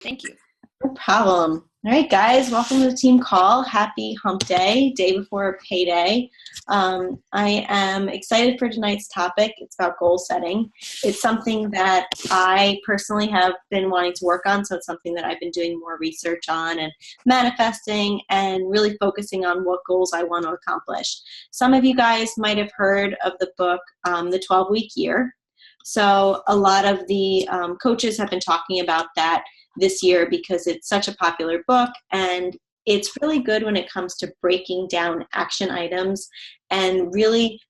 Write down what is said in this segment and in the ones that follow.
Thank you. No problem. All right, guys, welcome to the team call. Happy hump day before payday. I am excited for tonight's topic. It's about goal setting. It's something that I personally have been wanting to work on, so it's something that I've been doing more research on and manifesting and really focusing on what goals I want to accomplish. Some of you guys might have heard of the book, The 12-Week Year. So a lot of the coaches have been talking about that this year because it's such a popular book, and it's really good when it comes to breaking down action items and really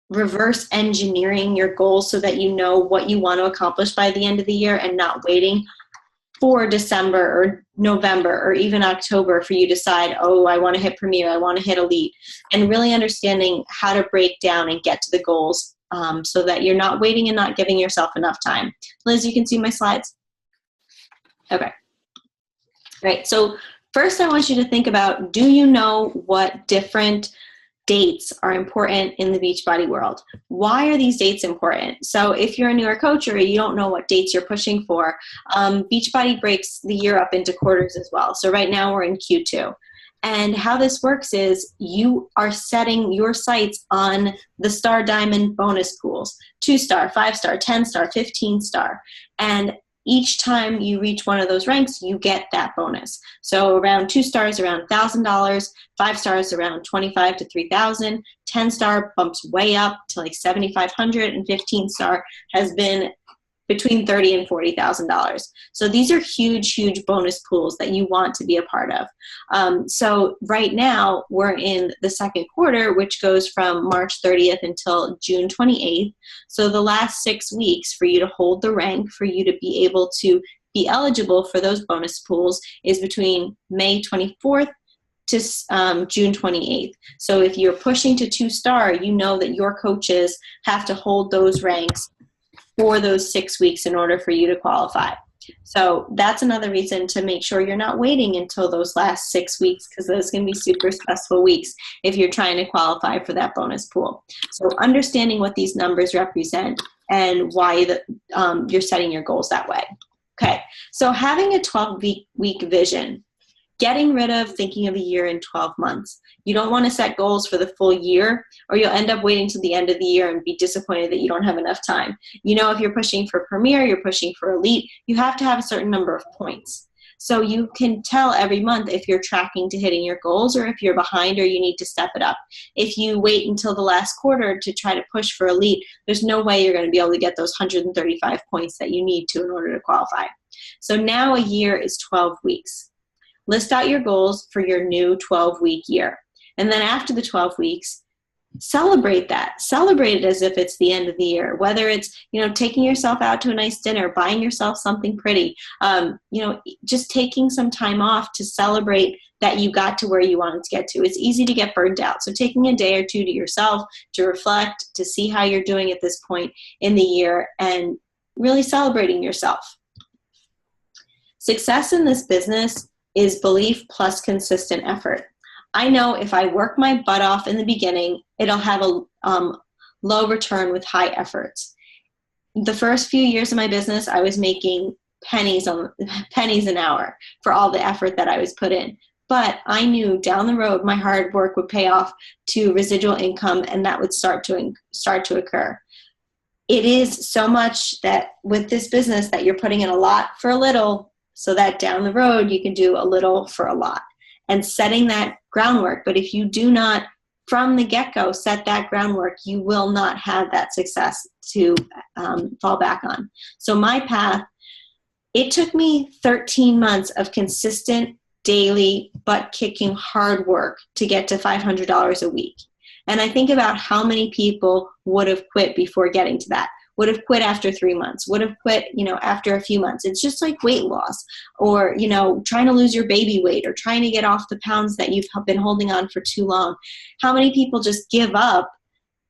reverse engineering your goals so that you know what you want to accomplish by the end of the year and not waiting for December or November or even October for you to decide, oh, I want to hit Premier, I want to hit Elite, and really understanding how to break down and get to the goals so that you're not waiting and not giving yourself enough time. Liz, you can see my slides? Okay. Right. So first I want you to think about, do you know what different dates are important in the Beachbody world? Why are these dates important? So if you're a newer coach or you don't know what dates you're pushing for, Beachbody breaks the year up into quarters as well. So right now we're in Q2. And how this works is you are setting your sights on the star diamond bonus pools, 2-star, 5-star, 10-star, 15-star. And each time you reach one of those ranks, you get that bonus. So around 2 stars, around $1,000, 5 stars, around $25,000 to $3,000, 10-star bumps way up to like $7,500, and 15-star has been between $30,000 and $40,000. So these are huge, huge bonus pools that you want to be a part of. So right now we're in the second quarter, which goes from March 30th until June 28th. So the last 6 weeks for you to hold the rank, for you to be able to be eligible for those bonus pools, is between May 24th to June 28th. So if you're pushing to 2-star, you know that your coaches have to hold those ranks for those 6 weeks in order for you to qualify. So that's another reason to make sure you're not waiting until those last 6 weeks, because those can be super stressful weeks if you're trying to qualify for that bonus pool. So understanding what these numbers represent and why you're setting your goals that way. Okay, so having a 12-week vision, getting rid of thinking of a year in 12 months. You don't want to set goals for the full year, or you'll end up waiting till the end of the year and be disappointed that you don't have enough time. You know, if you're pushing for Premier, you're pushing for Elite, you have to have a certain number of points. So you can tell every month if you're tracking to hitting your goals or if you're behind or you need to step it up. If you wait until the last quarter to try to push for Elite, there's no way you're going to be able to get those 135 points that you need to in order to qualify. So now a year is 12 weeks. List out your goals for your new 12-week year. And then after the 12 weeks, celebrate that. Celebrate it as if it's the end of the year, whether it's, taking yourself out to a nice dinner, buying yourself something pretty, just taking some time off to celebrate that you got to where you wanted to get to. It's easy to get burned out. So taking a day or two to yourself to reflect, to see how you're doing at this point in the year, and really celebrating yourself. Success in this business is belief plus consistent effort. I know if I work my butt off in the beginning, it'll have a low return with high efforts. The first few years of my business, I was making pennies an hour for all the effort that I was put in. But I knew down the road my hard work would pay off to residual income, and that would start to occur. It is so much that with this business that you're putting in a lot for a little, so that down the road you can do a little for a lot, and setting that groundwork. But if you do not, from the get-go, set that groundwork, you will not have that success to fall back on. So my path, it took me 13 months of consistent, daily, butt-kicking hard work to get to $500 a week. And I think about how many people would have quit before getting to that. Would have quit after 3 months, would have quit, after a few months. It's just like weight loss, or, trying to lose your baby weight, or trying to get off the pounds that you've been holding on for too long. How many people just give up,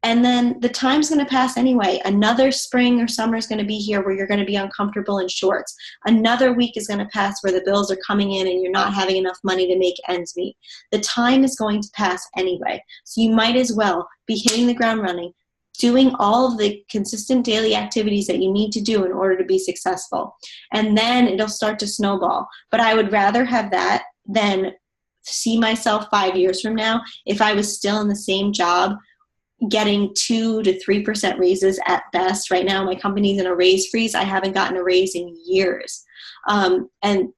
and then the time's going to pass anyway. Another spring or summer is going to be here where you're going to be uncomfortable in shorts. Another week is going to pass where the bills are coming in and you're not having enough money to make ends meet. The time is going to pass anyway. So you might as well be hitting the ground running, doing all of the consistent daily activities that you need to do in order to be successful. And then it'll start to snowball. But I would rather have that than see myself 5 years from now, if I was still in the same job, getting 2 to 3% raises at best. Right now, my company's in a raise freeze. I haven't gotten a raise in years. And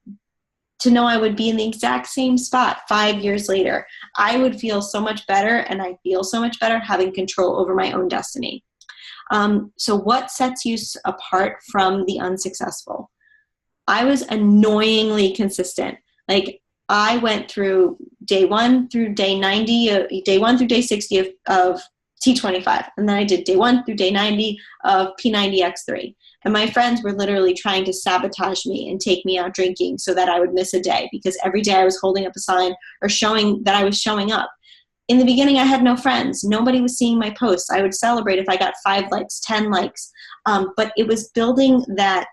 to know I would be in the exact same spot 5 years later, I would feel so much better, and I feel so much better having control over my own destiny. So what sets you apart from the unsuccessful? I was annoyingly consistent. Like, I went through day 1 through day 90, day 1 through day 60 of T25. And then I did day 1 through day 90 of P90X3. And my friends were literally trying to sabotage me and take me out drinking so that I would miss a day, because every day I was holding up a sign or showing that I was showing up. In the beginning, I had no friends. Nobody was seeing my posts. I would celebrate if I got 5 likes, 10 likes. But it was building that,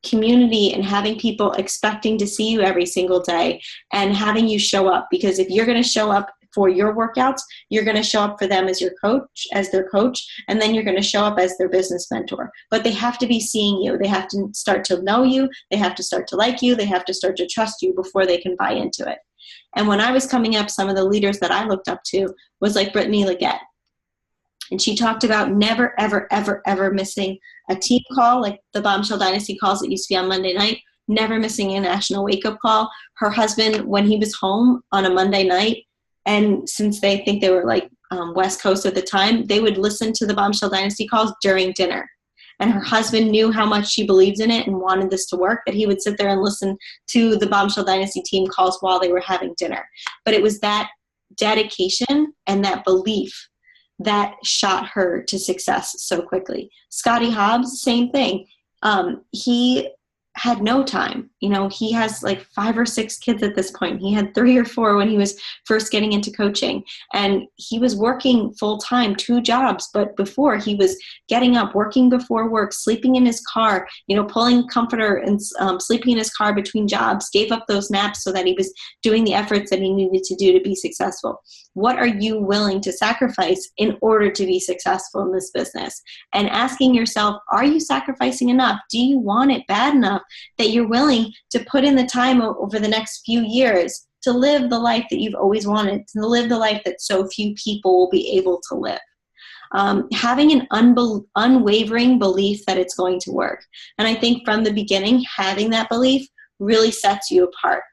community and having people expecting to see you every single day and having you show up. Because if you're going to show up for your workouts, you're going to show up for them as their coach, and then you're going to show up as their business mentor. But they have to be seeing you. They have to start to know you. They have to start to like you. They have to start to trust you before they can buy into it. And when I was coming up, some of the leaders that I looked up to was like Brittany Leggett. And she talked about never, ever, ever, ever missing a team call, like the Bombshell Dynasty calls that used to be on Monday night, never missing a national wake-up call. Her husband, when he was home on a Monday night, and since they think they were like West Coast at the time, they would listen to the Bombshell Dynasty calls during dinner. And her husband knew how much she believed in it and wanted this to work, that he would sit there and listen to the Bombshell Dynasty team calls while they were having dinner. But it was that dedication and that belief that shot her to success so quickly. Scotty Hobbs, same thing. He had no time. He has like 5 or 6 kids at this point. He had 3 or 4 when he was first getting into coaching. And he was working full time, 2 jobs. But before, he was getting up, working before work, sleeping in his car, pulling comforter and sleeping in his car between jobs, gave up those naps so that he was doing the efforts that he needed to do to be successful. What are you willing to sacrifice in order to be successful in this business? And asking yourself, are you sacrificing enough? Do you want it bad enough that you're willing to put in the time over the next few years to live the life that you've always wanted, to live the life that so few people will be able to live? Having an unwavering belief that it's going to work. And I think from the beginning, having that belief really sets you apart.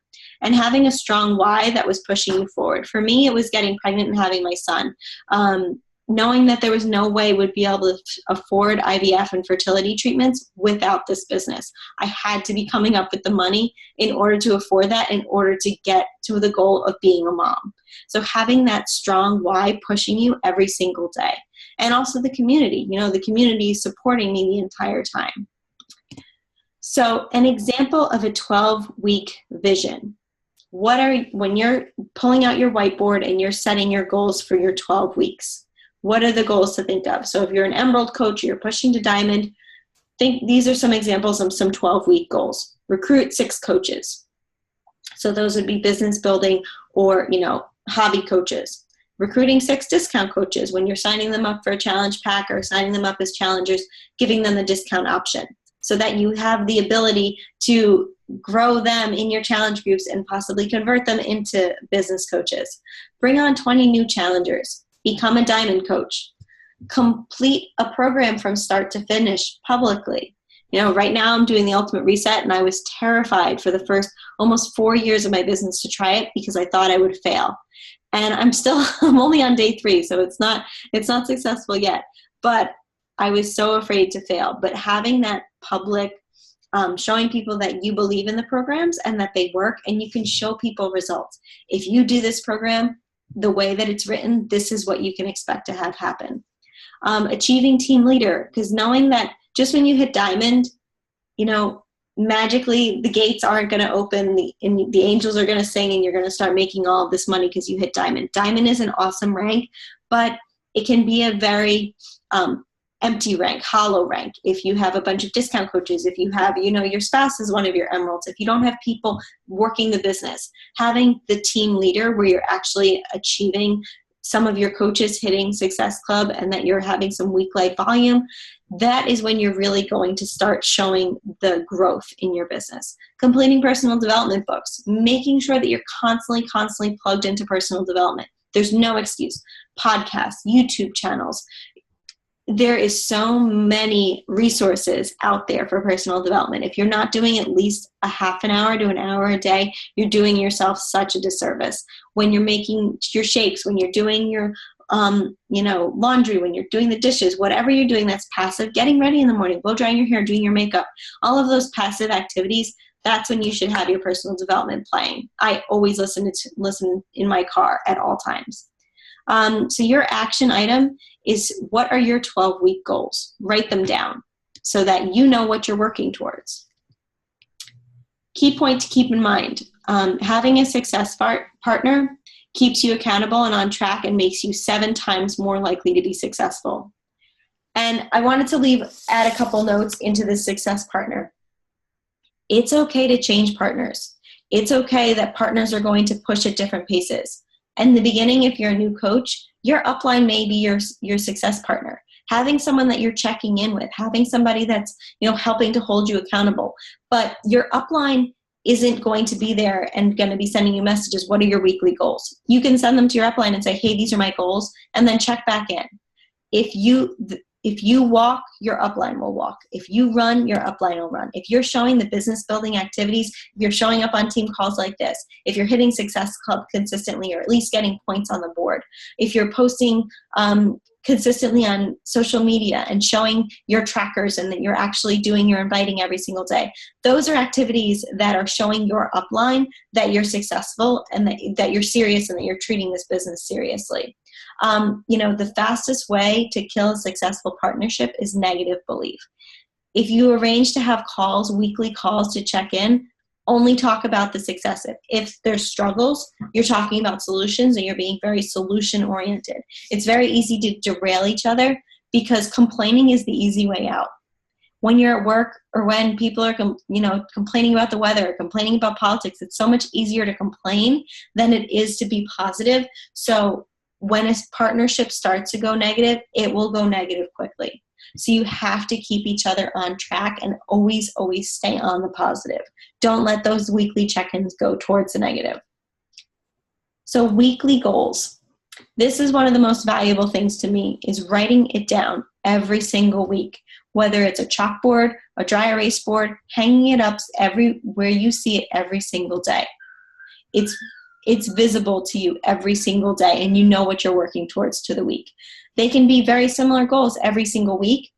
And having a strong why that was pushing you forward. For me, it was getting pregnant and having my son. Knowing that there was no way we'd be able to afford IVF and fertility treatments without this business. I had to be coming up with the money in order to afford that, in order to get to the goal of being a mom. So having that strong why pushing you every single day. And also the community. The community is supporting me the entire time. So an example of a 12-week vision. When you're pulling out your whiteboard and you're setting your goals for your 12 weeks, what are the goals to think of? So if you're an Emerald coach, you're pushing to Diamond, think these are some examples of some 12-week goals. Recruit 6 coaches. So those would be business building or, hobby coaches. Recruiting 6 discount coaches when you're signing them up for a challenge pack or signing them up as challengers, giving them the discount option so that you have the ability to grow them in your challenge groups and possibly convert them into business coaches. Bring on 20 new challengers. Become a Diamond coach. Complete a program from start to finish publicly. Right now I'm doing the Ultimate Reset, and I was terrified for the first almost 4 years of my business to try it because I thought I would fail. And I'm only on day 3, so it's not successful yet. But I was so afraid to fail. But having that public, showing people that you believe in the programs and that they work, and you can show people results. If you do this program the way that it's written, this is what you can expect to have happen. Achieving team leader, because knowing that just when you hit Diamond, magically the gates aren't going to open, and the angels are going to sing, and you're going to start making all of this money because you hit Diamond. Diamond is an awesome rank, but it can be a very empty rank, hollow rank. If you have a bunch of discount coaches, if you have, your spouse is one of your emeralds, if you don't have people working the business, having the team leader where you're actually achieving some of your coaches hitting Success Club and that you're having some week life volume, that is when you're really going to start showing the growth in your business. Completing personal development books, making sure that you're constantly plugged into personal development. There's no excuse. Podcasts, YouTube channels. There is so many resources out there for personal development. If you're not doing at least a half an hour to an hour a day, you're doing yourself such a disservice. When you're making your shakes, when you're doing your laundry, when you're doing the dishes, whatever you're doing that's passive, getting ready in the morning, blow drying your hair, doing your makeup, all of those passive activities, that's when you should have your personal development playing. I always listen in my car at all times. So your action item is, what are your 12-week goals? Write them down so that you know what you're working towards. Key point to keep in mind, having a success partner keeps you accountable and on track and makes you 7 times more likely to be successful. And I wanted to add a couple notes into this success partner. It's okay to change partners. It's okay that partners are going to push at different paces. In the beginning, if you're a new coach, your upline may be your success partner. Having someone that you're checking in with, having somebody that's helping to hold you accountable. But your upline isn't going to be there and going to be sending you messages. What are your weekly goals? You can send them to your upline and say, hey, these are my goals, and then check back in. If you walk, your upline will walk. If you run, your upline will run. If you're showing the business building activities, if you're showing up on team calls like this, if you're hitting Success Club consistently or at least getting points on the board, if you're posting consistently on social media and showing your trackers and that you're actually doing your inviting every single day, those are activities that are showing your upline that you're successful and that you're serious and that you're treating this business seriously. The fastest way to kill a successful partnership is negative belief. If you arrange to have weekly calls to check in, only talk about the success. If there's struggles, you're talking about solutions and you're being very solution oriented. It's very easy to derail each other because complaining is the easy way out. When you're at work or when people are complaining about the weather or complaining about politics, it's so much easier to complain than it is to be positive. So when a partnership starts to go negative, it will go negative quickly. So you have to keep each other on track and always stay on the positive. Don't let those weekly check-ins go towards the negative. So weekly goals. This is one of the most valuable things to me, is writing it down every single week, whether it's a chalkboard, a dry erase board, hanging it up everywhere you see it every single day. It's visible to you every single day and you know what you're working towards to the week. They can be very similar goals every single week,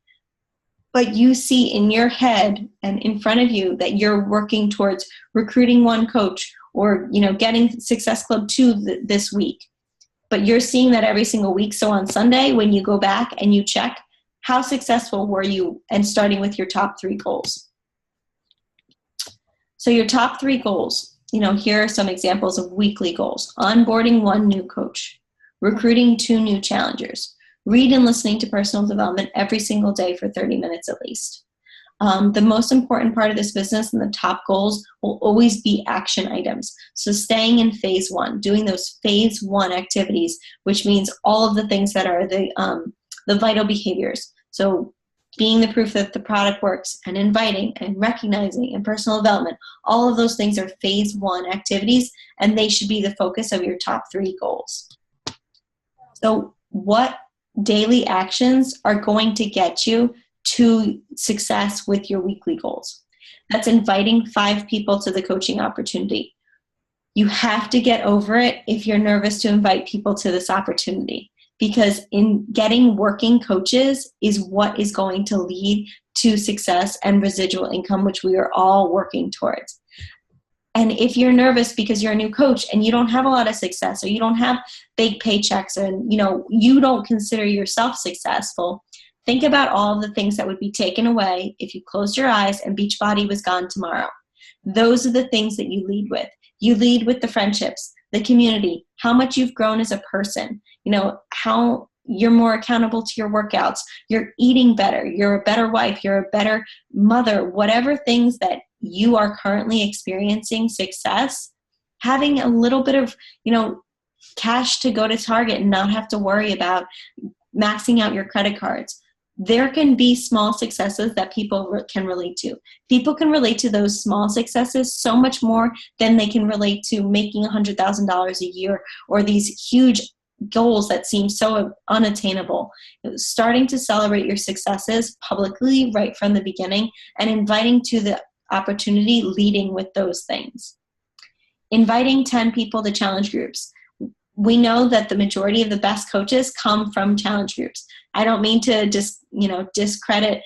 but you see in your head and in front of you that you're working towards recruiting one coach or getting Success Club 2 this week. But you're seeing that every single week. So on Sunday, when you go back and you check, how successful were you, and starting with your top 3 goals. So your top 3 goals. Here are some examples of weekly goals. Onboarding 1 new coach, recruiting 2 new challengers, read and listening to personal development every single day for 30 minutes at least. The most important part of this business and the top goals will always be action items. So staying in phase 1, doing those phase 1 activities, which means all of the things that are the vital behaviors. So being the proof that the product works, and inviting and recognizing and personal development, all of those things are phase 1 activities, and they should be the focus of your top 3 goals. So what daily actions are going to get you to success with your weekly goals? That's inviting 5 people to the coaching opportunity. You have to get over it if you're nervous to invite people to this opportunity, because in getting working coaches is what is going to lead to success and residual income, which we are all working towards. And if you're nervous because you're a new coach and you don't have a lot of success, or you don't have big paychecks, and you don't consider yourself successful, think about all the things that would be taken away if you closed your eyes and Beachbody was gone tomorrow. Those are the things that you lead with. You lead with the friendships, the community, how much you've grown as a person, how you're more accountable to your workouts, you're eating better, you're a better wife, you're a better mother, whatever things that you are currently experiencing success, having a little bit of, cash to go to Target and not have to worry about maxing out your credit cards. There can be small successes that people can relate to. People can relate to those small successes so much more than they can relate to making $100,000 a year or these huge goals that seem so unattainable. Starting to celebrate your successes publicly right from the beginning and inviting to the opportunity, leading with those things. Inviting 10 people to challenge groups. We know that the majority of the best coaches come from challenge groups. I don't mean to discredit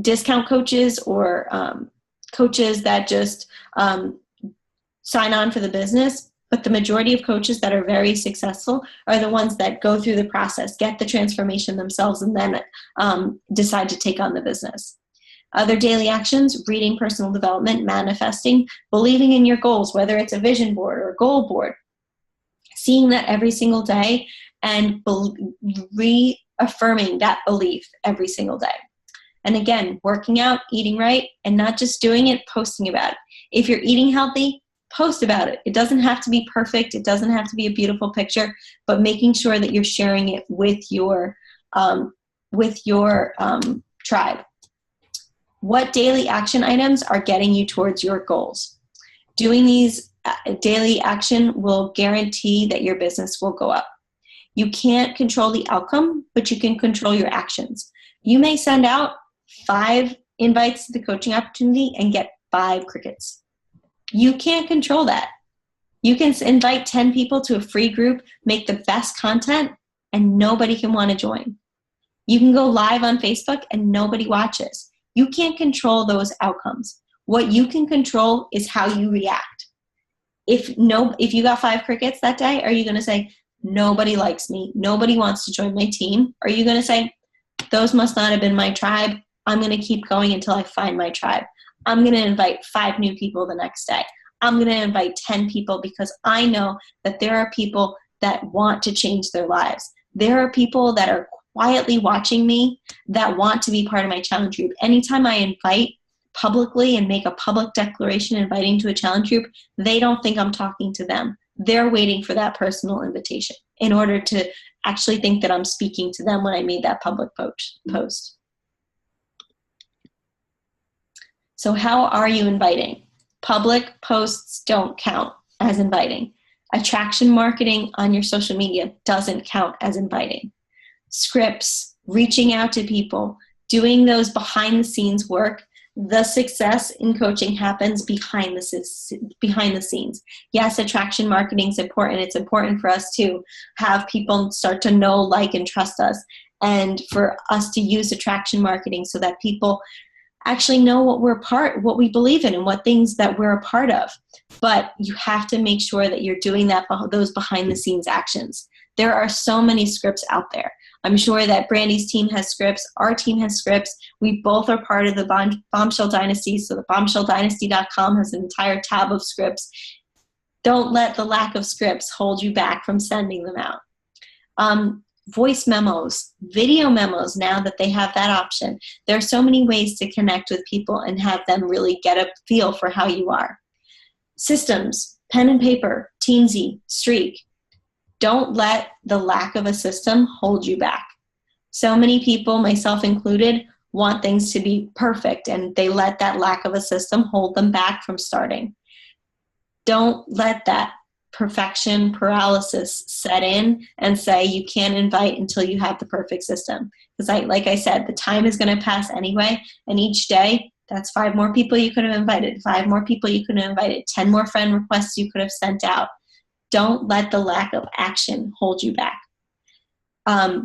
discount coaches or coaches that just sign on for the business, but the majority of coaches that are very successful are the ones that go through the process, get the transformation themselves, and then decide to take on the business. Other daily actions: reading personal development, manifesting, believing in your goals, whether it's a vision board or a goal board. Seeing that every single day and reaffirming that belief every single day. And again, working out, eating right, and not just doing it, posting about it. If you're eating healthy, post about it. It doesn't have to be perfect. It doesn't have to be a beautiful picture, but making sure that you're sharing it with your tribe. What daily action items are getting you towards your goals? Doing these daily action will guarantee that your business will go up. You can't control the outcome, but you can control your actions. You may send out 5 invites to the coaching opportunity and get 5 crickets. You can't control that. You can invite 10 people to a free group, make the best content, and nobody can want to join. You can go live on Facebook and nobody watches. You can't control those outcomes. What you can control is how you react. If you got 5 crickets that day, are you going to say, nobody likes me, nobody wants to join my team? Or are you going to say, those must not have been my tribe, I'm going to keep going until I find my tribe? I'm going to invite 5 new people the next day. I'm going to invite 10 people because I know that there are people that want to change their lives. There are people that are quietly watching me that want to be part of my challenge group. Anytime I invite publicly and make a public declaration inviting to a challenge group, they don't think I'm talking to them. They're waiting for that personal invitation in order to actually think that I'm speaking to them when I made that public post. So how are you inviting? Public posts don't count as inviting. Attraction marketing on your social media doesn't count as inviting. Scripts, reaching out to people, doing those behind the scenes work. The success in coaching happens behind the scenes. Yes, attraction marketing is important. It's important for us to have people start to know, like, and trust us, and for us to use attraction marketing so that people actually know what we believe in and what things that we're a part of. But you have to make sure that you're doing those behind the scenes actions. There are so many scripts out there. I'm sure that Brandy's team has scripts. Our team has scripts. We both are part of the Bombshell Dynasty. So the bombshelldynasty.com has an entire tab of scripts. Don't let the lack of scripts hold you back from sending them out. Voice memos, video memos, now that they have that option. There are so many ways to connect with people and have them really get a feel for how you are. Systems, pen and paper, Teamsy, Streak. Don't let the lack of a system hold you back. So many people, myself included, want things to be perfect, and they let that lack of a system hold them back from starting. Don't let that perfection paralysis set in and say you can't invite until you have the perfect system. Because like I said, the time is going to pass anyway, and each day, that's 5 more people you could have invited, 5 more people you could have invited, 10 more friend requests you could have sent out. Don't let the lack of action hold you back.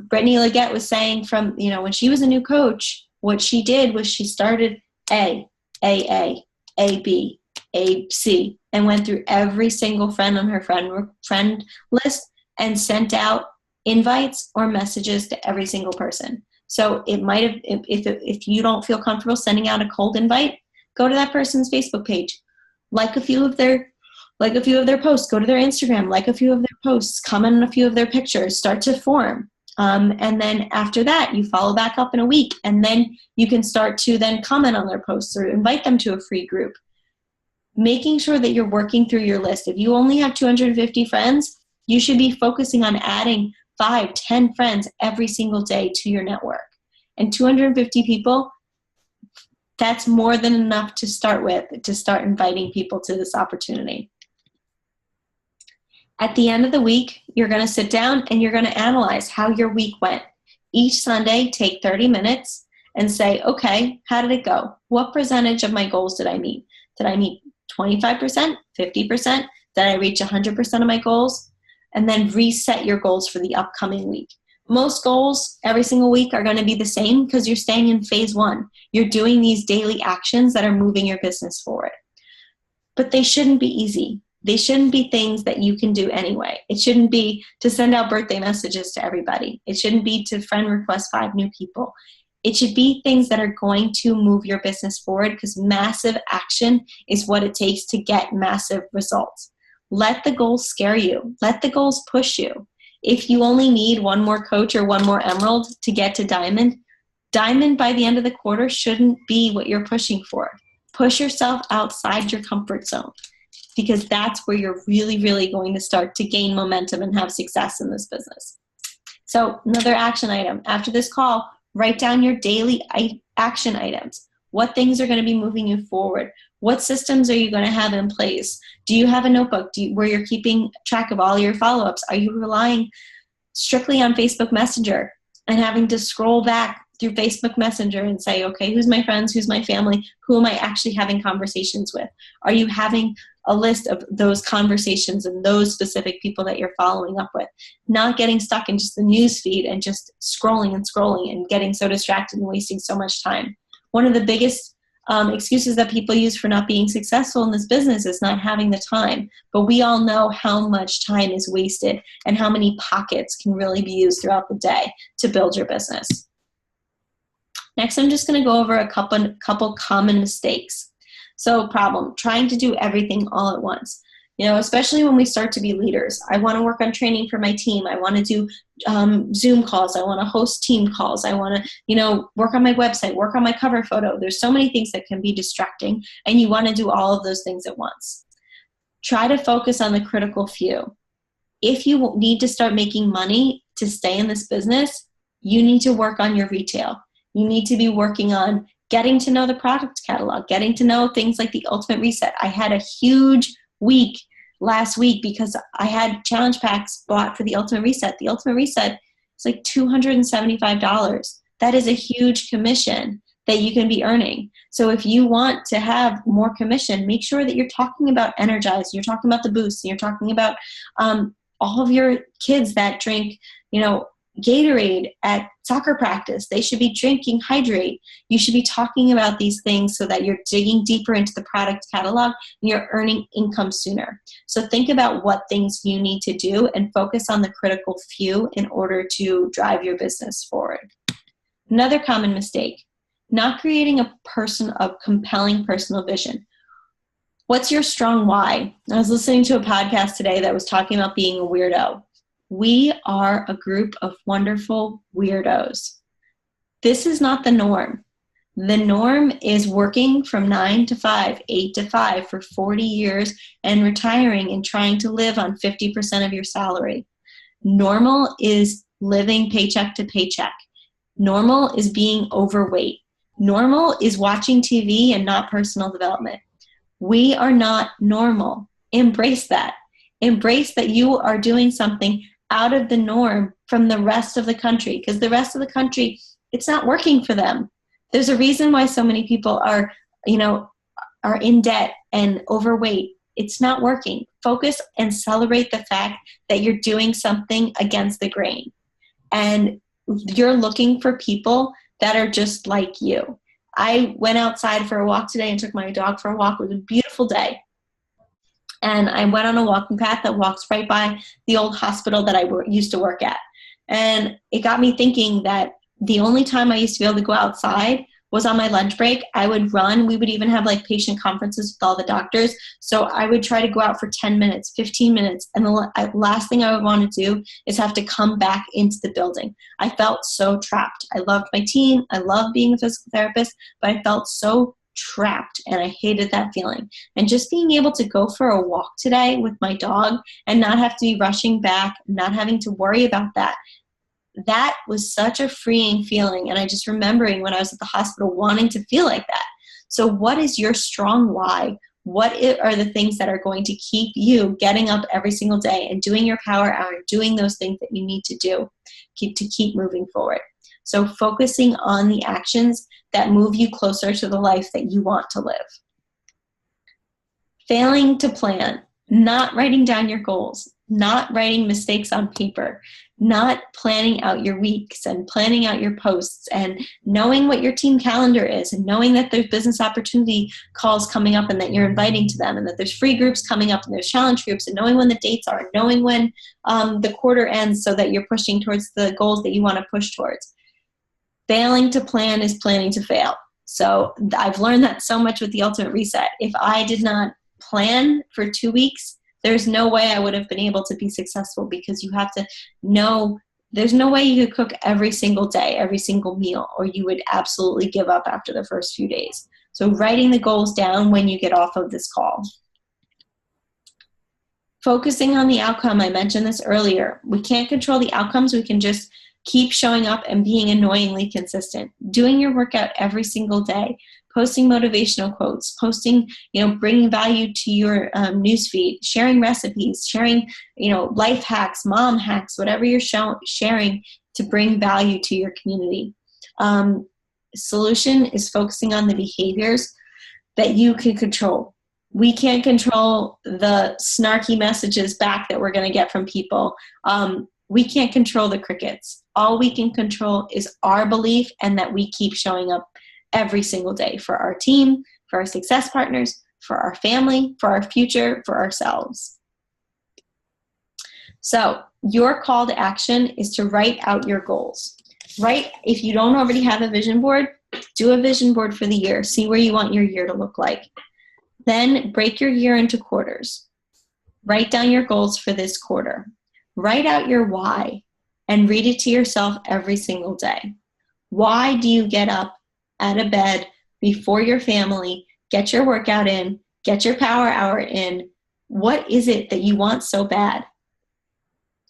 Brittany Leggett was saying when she was a new coach, what she did was she started A, B, A, C, and went through every single friend on her friend list and sent out invites or messages to every single person. So it might have, if you don't feel comfortable sending out a cold invite, go to that person's Facebook page, like a few of their posts, go to their Instagram, like a few of their posts, comment on a few of their pictures, start to form. And then after that, you follow back up in a week, and then you can start to then comment on their posts or invite them to a free group. making sure that you're working through your list. If you only have 250 friends, you should be focusing on adding 5, 10 friends every single day to your network. And 250 people, that's more than enough to start with, to start inviting people to this opportunity. At the end of the week, you're going to sit down and you're going to analyze how your week went. Each Sunday, take 30 minutes and say, okay, how did it go? What percentage of my goals did I meet? Did I meet 25%, 50%? Did I reach 100% of my goals? And then reset your goals for the upcoming week. Most goals every single week are going to be the same because you're staying in phase 1. You're doing these daily actions that are moving your business forward. But they shouldn't be easy. They shouldn't be things that you can do anyway. It shouldn't be to send out birthday messages to everybody. It shouldn't be to friend request 5 new people. It should be things that are going to move your business forward, because massive action is what it takes to get massive results. Let the goals scare you. Let the goals push you. If you only need one more coach or one more emerald to get to diamond, diamond by the end of the quarter shouldn't be what you're pushing for. Push yourself outside your comfort zone, because that's where you're really, really going to start to gain momentum and have success in this business. So another action item. After this call, write down your daily action items. What things are going to be moving you forward? What systems are you going to have in place? Do you have a notebook where you're keeping track of all your follow-ups? Are you relying strictly on Facebook Messenger and having to scroll back through Facebook Messenger and say, okay, who's my friends? Who's my family? Who am I actually having conversations with? Are you having a list of those conversations and those specific people that you're following up with? Not getting stuck in just the news feed and just scrolling and getting so distracted and wasting so much time. One of the biggest excuses that people use for not being successful in this business is not having the time. But we all know how much time is wasted and how many pockets can really be used throughout the day to build your business. Next, I'm just going to go over a couple common mistakes. So problem, trying to do everything all at once. Especially when we start to be leaders. I want to work on training for my team. I want to do Zoom calls. I want to host team calls. I want to, work on my website, work on my cover photo. There's so many things that can be distracting, and you want to do all of those things at once. Try to focus on the critical few. If you need to start making money to stay in this business, you need to work on your retail. You need to be working on getting to know the product catalog, getting to know things like the Ultimate Reset. I had a huge week last week because I had challenge packs bought for the Ultimate Reset. The Ultimate Reset is like $275. That is a huge commission that you can be earning. So if you want to have more commission, make sure that you're talking about Energize, you're talking about the Boost, and you're talking about all of your kids that drink, Gatorade at soccer practice. They should be drinking Hydrate. You should be talking about these things so that you're digging deeper into the product catalog and you're earning income sooner. So think about what things you need to do and focus on the critical few in order to drive your business forward. Another common mistake, not creating a compelling personal vision. What's your strong why? I was listening to a podcast today that was talking about being a weirdo. We are a group of wonderful weirdos. This is not the norm. The norm is working from 9 to 5, 8 to 5 for 40 years and retiring and trying to live on 50% of your salary. Normal is living paycheck to paycheck. Normal is being overweight. Normal is watching TV and not personal development. We are not normal. Embrace that. Embrace that you are doing something out of the norm from the rest of the country, because the rest of the country, it's not working for them. There's a reason why so many people are in debt and overweight. It's not working. Focus and celebrate the fact that you're doing something against the grain. And you're looking for people that are just like you. I went outside for a walk today and took my dog for a walk. It was a beautiful day. And I went on a walking path that walks right by the old hospital that I used to work at. And it got me thinking that the only time I used to be able to go outside was on my lunch break. I would run. We would even have like patient conferences with all the doctors. So I would try to go out for 10 minutes, 15 minutes. And the last thing I would want to do is have to come back into the building. I felt so trapped. I loved my team. I loved being a physical therapist, but I felt so trapped, and I hated that feeling. And just being able to go for a walk today with my dog and not have to be rushing back, not having to worry about that, that was such a freeing feeling. And I just remembering when I was at the hospital wanting to feel like that. So what is your strong why? What are the things that are going to keep you getting up every single day and doing your power hour, doing those things that you need to do to keep moving forward? So focusing on the actions that move you closer to the life that you want to live. Failing to plan, not writing down your goals, not writing mistakes on paper, not planning out your weeks and planning out your posts, and knowing what your team calendar is, and knowing that there's business opportunity calls coming up and that you're inviting to them, and that there's free groups coming up and there's challenge groups, and knowing when the dates are, knowing when the quarter ends so that you're pushing towards the goals that you want to push towards. Failing to plan is planning to fail. So I've learned that so much with the Ultimate Reset. If I did not plan for 2 weeks, there's no way I would have been able to be successful, because you have to know there's no way you could cook every single day, every single meal, or you would absolutely give up after the first few days. So writing the goals down when you get off of this call. Focusing on the outcome. I mentioned this earlier. We can't control the outcomes. We can just keep showing up and being annoyingly consistent. Doing your workout every single day. Posting motivational quotes, posting, bringing value to your newsfeed, sharing recipes, sharing, life hacks, mom hacks, whatever you're sharing to bring value to your community. Solution is focusing on the behaviors that you can control. We can't control the snarky messages back that we're going to get from people. We can't control the crickets. All we can control is our belief, and that we keep showing up every single day for our team, for our success partners, for our family, for our future, for ourselves. So your call to action is to write out your goals. If you don't already have a vision board, do a vision board for the year. See where you want your year to look like. Then break your year into quarters. Write down your goals for this quarter. Write out your why and read it to yourself every single day. Why do you get up out of bed before your family, get your workout in, get your power hour in? What is it that you want so bad?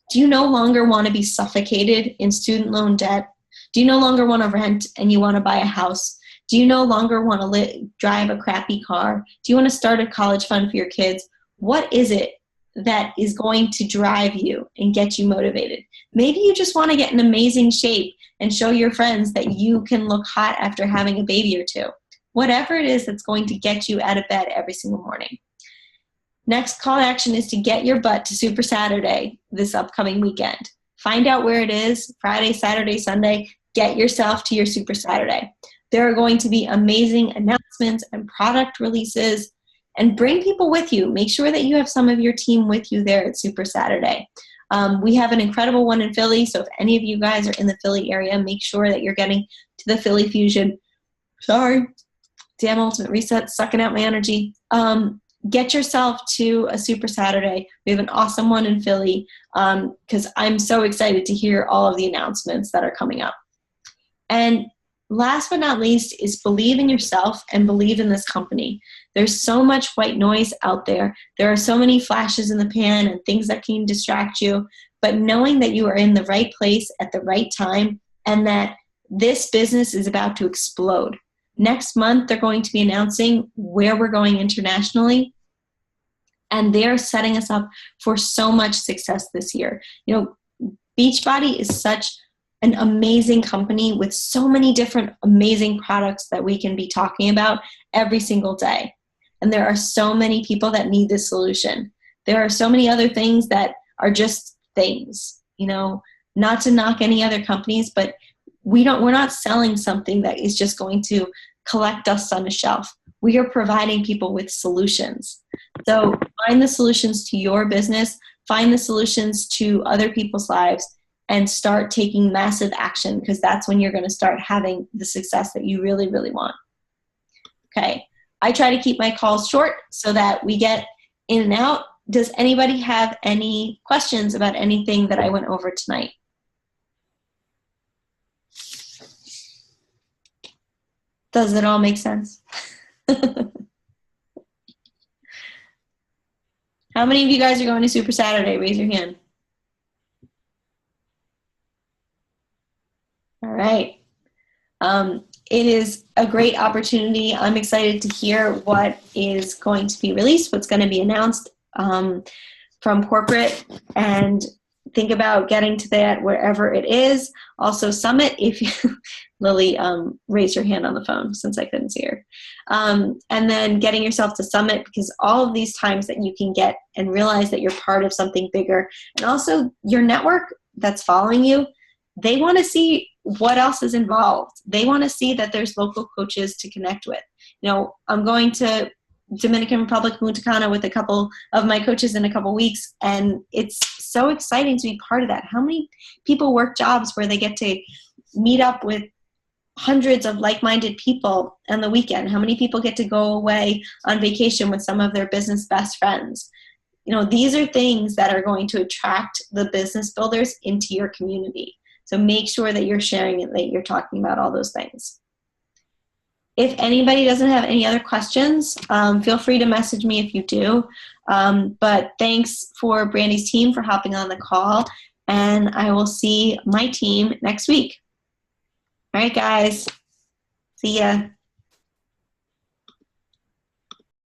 Do you no longer want to be suffocated in student loan debt? Do you no longer want to rent and you want to buy a house? Do you no longer want to drive a crappy car? Do you want to start a college fund for your kids? What is it that is going to drive you and get you motivated? Maybe you just want to get in amazing shape and show your friends that you can look hot after having a baby or two. Whatever it is that's going to get you out of bed every single morning. Next call to action is to get your butt to Super Saturday this upcoming weekend. Find out where it is, Friday, Saturday, Sunday. Get yourself to your Super Saturday. There are going to be amazing announcements and product releases, and bring people with you. Make sure that you have some of your team with you there at Super Saturday. We have an incredible one in Philly, so if any of you guys are in the Philly area, make sure that you're getting to the Philly Fusion. Sorry, damn Ultimate Reset, sucking out my energy. Get yourself to a Super Saturday. We have an awesome one in Philly, because I'm so excited to hear all of the announcements that are coming up. And last but not least is believe in yourself and believe in this company. There's so much white noise out there. There are so many flashes in the pan and things that can distract you. But knowing that you are in the right place at the right time, and that this business is about to explode. Next month, they're going to be announcing where we're going internationally. And they're setting us up for so much success this year. Beachbody is such an amazing company with so many different amazing products that we can be talking about every single day. And there are so many people that need this solution. There are so many other things that are just things, not to knock any other companies, but we're not selling something that is just going to collect dust on a shelf. We are providing people with solutions. So find the solutions to your business, find the solutions to other people's lives, and start taking massive action, because that's when you're going to start having the success that you really, really want. Okay. I try to keep my calls short so that we get in and out. Does anybody have any questions about anything that I went over tonight? Does it all make sense? How many of you guys are going to Super Saturday? Raise your hand. All right. It is a great opportunity. I'm excited to hear what is going to be released, what's going to be announced from corporate, and think about getting to that wherever it is. Also, Summit, if you, Lily, raise your hand on the phone since I couldn't see her. And then getting yourself to Summit, because all of these times that you can get and realize that you're part of something bigger, and also your network that's following you, they want to see what else is involved. They want to see that there's local coaches to connect with. You know, I'm going to Dominican Republic, Punta Cana, with a couple of my coaches in a couple weeks, and it's so exciting to be part of that. How many people work jobs where they get to meet up with hundreds of like-minded people on the weekend? How many people get to go away on vacation with some of their business best friends? You know, these are things that are going to attract the business builders into your community. So make sure that you're sharing it, that you're talking about all those things. If anybody doesn't have any other questions, feel free to message me if you do. But thanks for Brandy's team for hopping on the call, and I will see my team next week. All right, guys. See ya.